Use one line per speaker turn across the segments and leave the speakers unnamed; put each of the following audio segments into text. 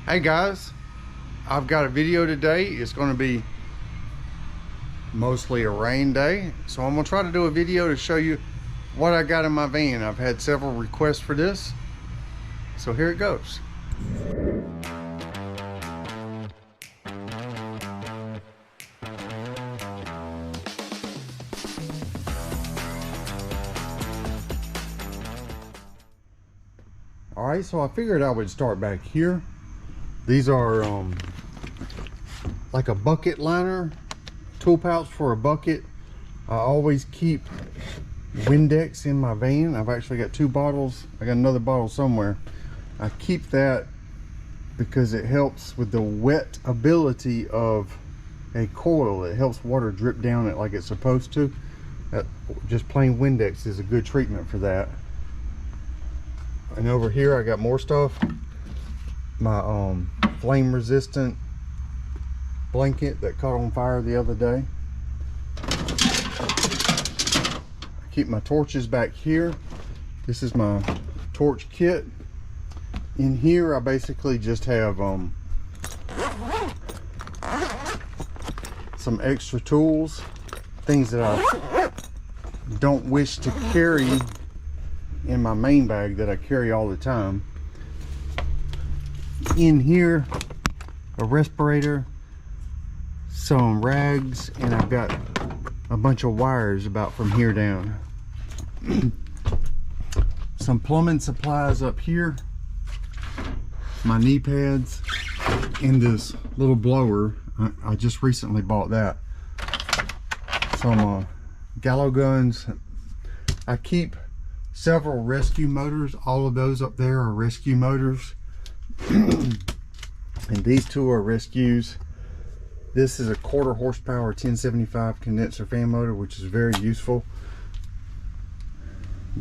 Hey guys, I've got a video today. It's going to be mostly a rain day, so I'm going to try to do a video to show you what I got in my van. I've had several requests for this, so here it goes. Alright, so I figured I would start back here. These are like a bucket liner, tool pouch for a bucket. I always keep Windex in my van. I've actually got 2 bottles. I got another bottle somewhere. I keep that because it helps with the wet ability of a coil. It helps water drip down it like it's supposed to. Just plain Windex is a good treatment for that. And over here I got more stuff. My flame resistant blanket that caught on fire the other day. I keep my torches back here. This is my torch kit. In here I basically just have some extra tools, things that I don't wish to carry in my main bag that I carry all the time. In here, a respirator, some rags, and I've got a bunch of wires about from here down. Some plumbing supplies up here, my knee pads, and this little blower. I just recently bought that. Some gallo guns. I keep several rescue motors. All of those up there are rescue motors. And these 2 are rescues. This is a 1/4 horsepower 1075 condenser fan motor, which is very useful.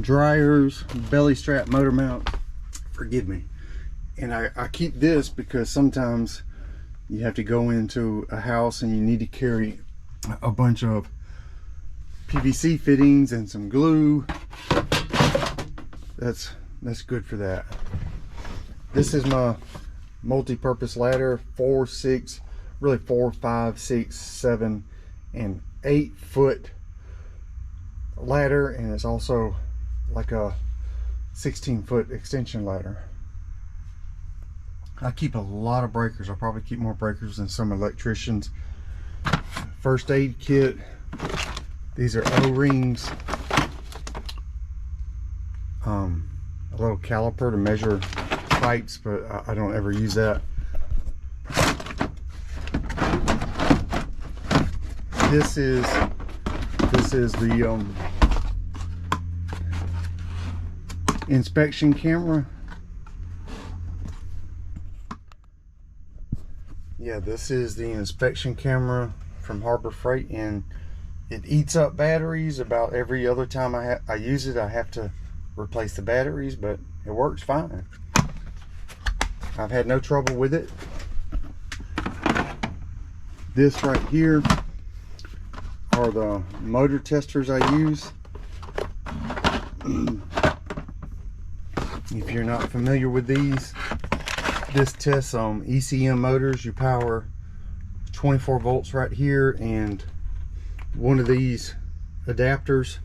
Dryers, belly strap motor mount, forgive me. And I keep this because sometimes you have to go into a house and you need to carry a bunch of PVC fittings and some glue. That's good for that. This is my multi-purpose ladder, 4, 6, really 4, 5, 6, 7, and 8 foot ladder, and it's also like a 16-foot extension ladder. I keep a lot of breakers. I probably keep more breakers than some electricians. First aid kit. These are O-rings. A little caliper to measure pipes, but I don't ever use that. This is the inspection camera. Yeah, this is the inspection camera from Harbor Freight, and it eats up batteries. About every other time I use it, I have to replace the batteries, but it works fine. I've had no trouble with it. This right here are the motor testers I use. If you're not familiar with these, this tests ECM motors. You power 24 volts right here, and one of these adapters,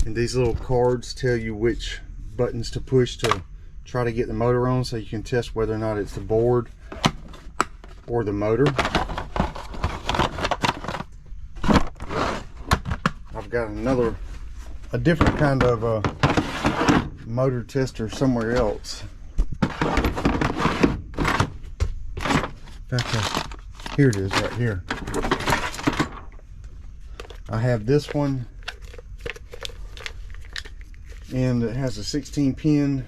and these little cards tell you which buttons to push to try to get the motor on, so you can test whether or not it's the board or the motor. I've got a different kind of motor tester somewhere else. In fact, here it is right here. I have this one, and it has a 16-pin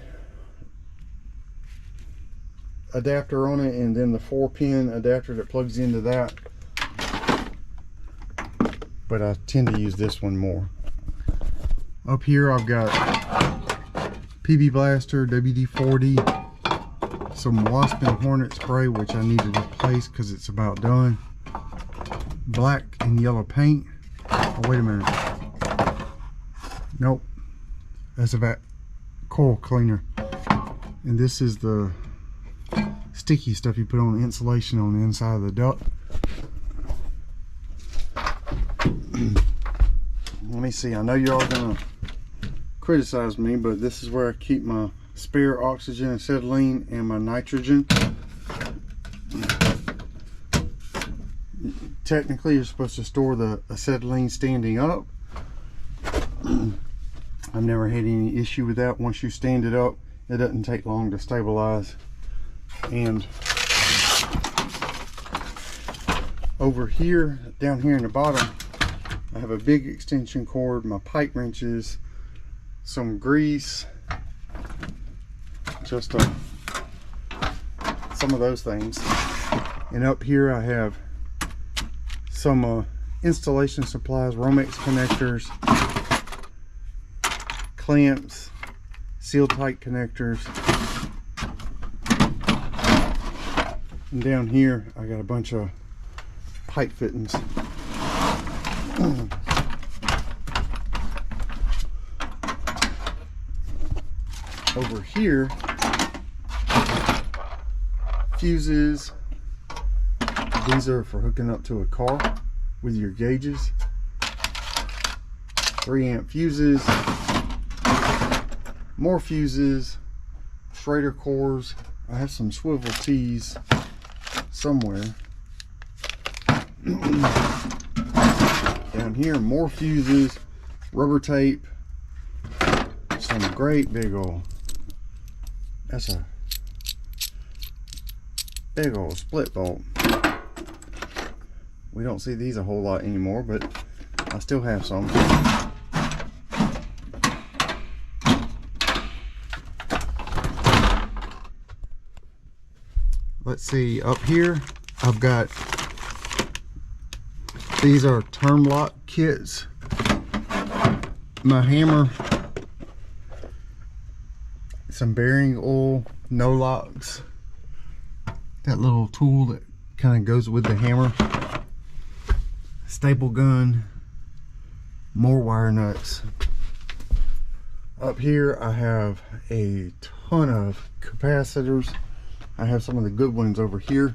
adapter on it, and then the 4-pin adapter that plugs into that. But I tend to use this one more. Up here I've got PB Blaster, WD-40, some Wasp and Hornet spray, which I need to replace because it's about done. Black and yellow paint. Oh, wait a minute. Nope. That's a coil cleaner. And this is the sticky stuff you put on the insulation on the inside of the duct. Let me see, I know you're all gonna criticize me, but this is where I keep my spare oxygen, acetylene, and my nitrogen. Technically, you're supposed to store the acetylene standing up. I've never had any issue with that. Once you stand it up, it doesn't take long to stabilize. And over here, down here in the bottom, I have a big extension cord, my pipe wrenches, some grease, just some of those things. And up here I have some installation supplies, Romex connectors, clamps, seal tight connectors. And down here I got a bunch of pipe fittings. Over here, fuses. These are for hooking up to a car with your gauges. 3-amp fuses, more fuses, Schrader cores. I have some swivel tees somewhere. Down here, more fuses, rubber tape, some great big old, that's a big old split bolt. We don't see these a whole lot anymore, but I still have some. Let's see, up here I've got, these are term lock kits. My hammer, some bearing oil, no locks, that little tool that kind of goes with the hammer, staple gun, more wire nuts. Up here I have a ton of capacitors. I have some of the good ones over here.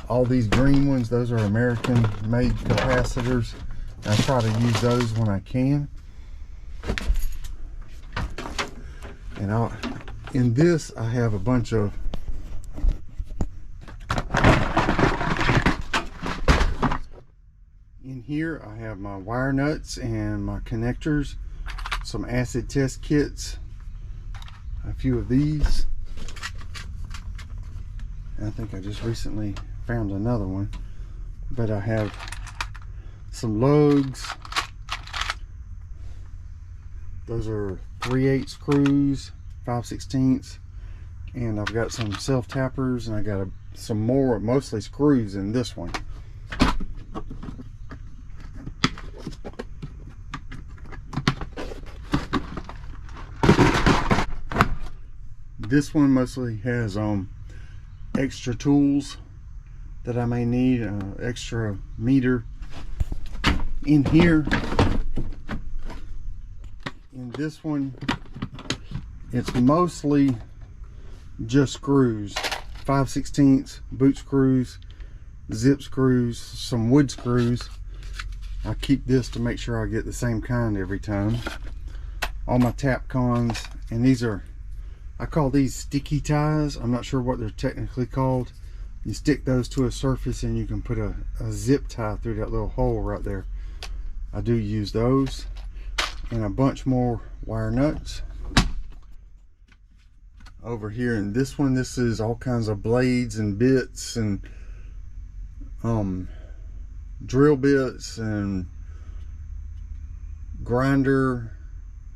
All these green ones, those are American made capacitors. I try to use those when I can. And in this I have a bunch of in here I have my wire nuts and my connectors, some acid test kits, a few of these. I think I just recently found another one, but I have some lugs. Those are 3/8 screws, 5/16, and I've got some self tappers, and I got some more, mostly screws in this one. This one mostly has extra tools that I may need, extra meter. In here, in this one, it's mostly just screws, 5/16 boot screws, zip screws, some wood screws. I keep this to make sure I get the same kind every time. All my tap cons, and these are, I call these sticky ties. I'm not sure what they're technically called. You stick those to a surface and you can put a zip tie through that little hole right there. I do use those, and a bunch more wire nuts. Over here in this one, this is all kinds of blades and bits and drill bits and grinder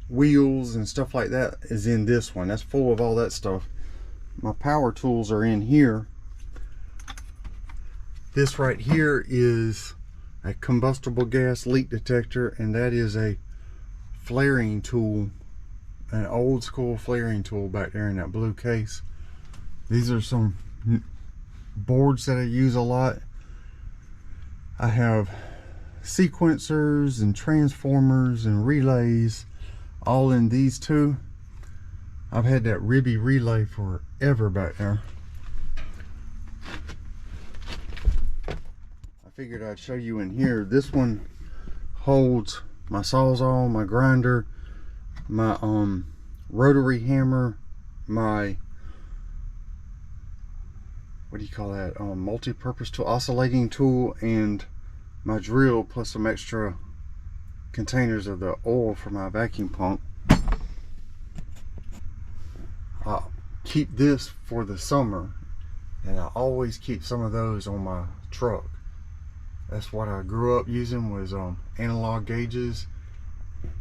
wheels and stuff like that is in this one. That's full of all that stuff. My power tools are in here. This right here is a combustible gas leak detector, and that is a flaring tool, an old school flaring tool back there in that blue case. These are some boards that I use a lot. I have sequencers and transformers and relays all in these two. I've had that ribby relay forever back there. I figured I'd show you in here. This one holds my Sawzall, my grinder, my rotary hammer, my, what do you call that, multi-purpose tool, oscillating tool, and my drill, plus some extra containers of the oil for my vacuum pump. I'll keep this for the summer, and I always keep some of those on my truck. That's what I grew up using, was analog gauges.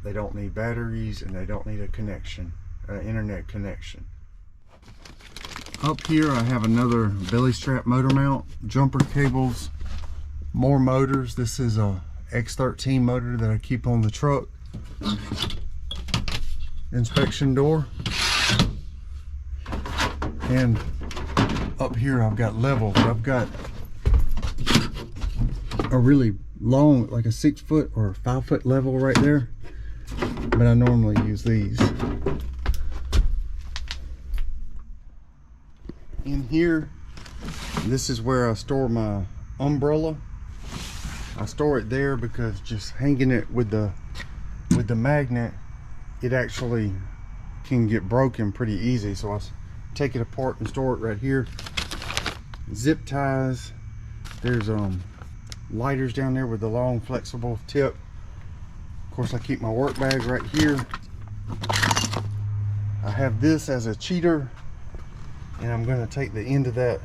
They don't need batteries, and they don't need a connection, internet connection. Up here I have another belly strap motor mount, jumper cables, more motors. This is a X13 motor that I keep on the truck. Inspection door. And up here I've got levels. I've got a really long, like a 6 foot or 5 foot level right there, but I normally use these. In here, this is where I store my umbrella. I store it there because just hanging it with the magnet, it actually can get broken pretty easy. So I take it apart and store it right here. Zip ties. There's lighters down there with the long flexible tip. Of course, I keep my work bag right here. I have this as a cheater, and I'm going to take the end of that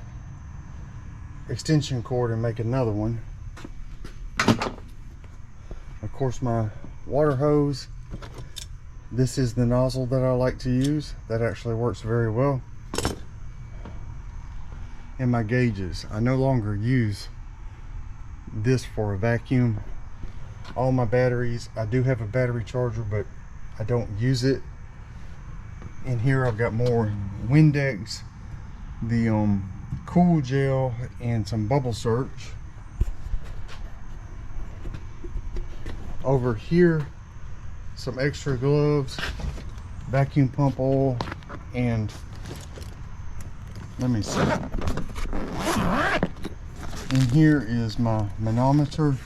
extension cord and make another one. Of course, my water hose. This is the nozzle that I like to use. That actually works very well. And my gauges. I no longer use this for a vacuum. All my batteries, I do have a battery charger, but I don't use it. In here I've got more Windex, the cool gel, and some bubble search. Over here, some extra gloves, vacuum pump oil, and let me see. In here is my manometer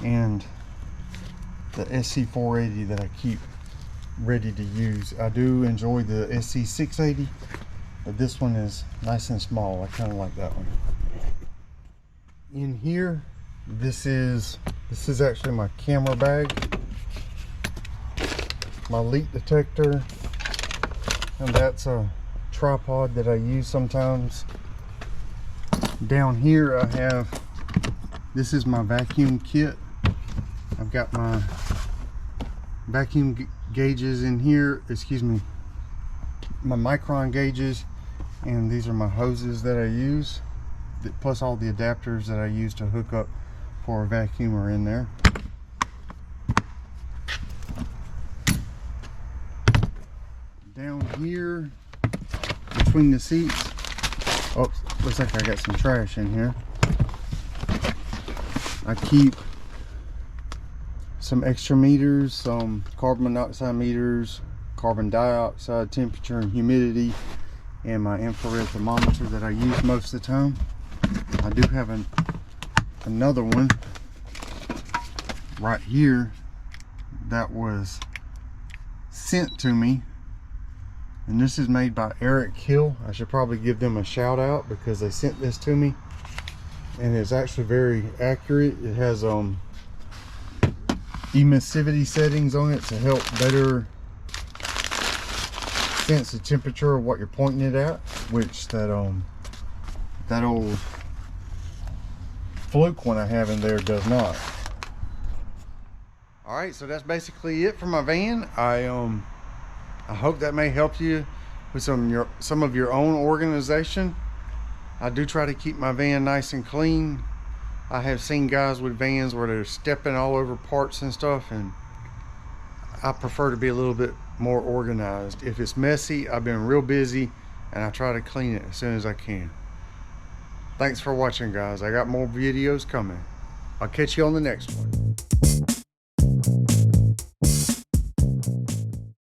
and the SC480 that I keep ready to use. I do enjoy the SC680, but this one is nice and small. I kind of like that one. In here, this is actually my camera bag, my leak detector, and that's a tripod that I use sometimes. Down here I have, this is my vacuum kit. I've got my vacuum gauges in here, excuse me, my micron gauges, and these are my hoses that I use, plus all the adapters that I use to hook up for a vacuum are in there. Down here between the seats, oh, looks like I got some trash in here. I keep some extra meters, some carbon monoxide meters, carbon dioxide temperature and humidity, and my infrared thermometer that I use most of the time. I do have another one right here that was sent to me, and this is made by Eric Hill. I should probably give them a shout out because they sent this to me, and it's actually very accurate. It has emissivity settings on it to help better sense the temperature of what you're pointing it at, which that old Fluke one I have in there does not. All right, so that's basically it for my van. I hope that may help you with some of your own organization. I do try to keep my van nice and clean. I have seen guys with vans where they're stepping all over parts and stuff, and I prefer to be a little bit more organized. If it's messy, I've been real busy, and I try to clean it as soon as I can. Thanks for watching, guys. I got more videos coming. I'll catch you on the next one.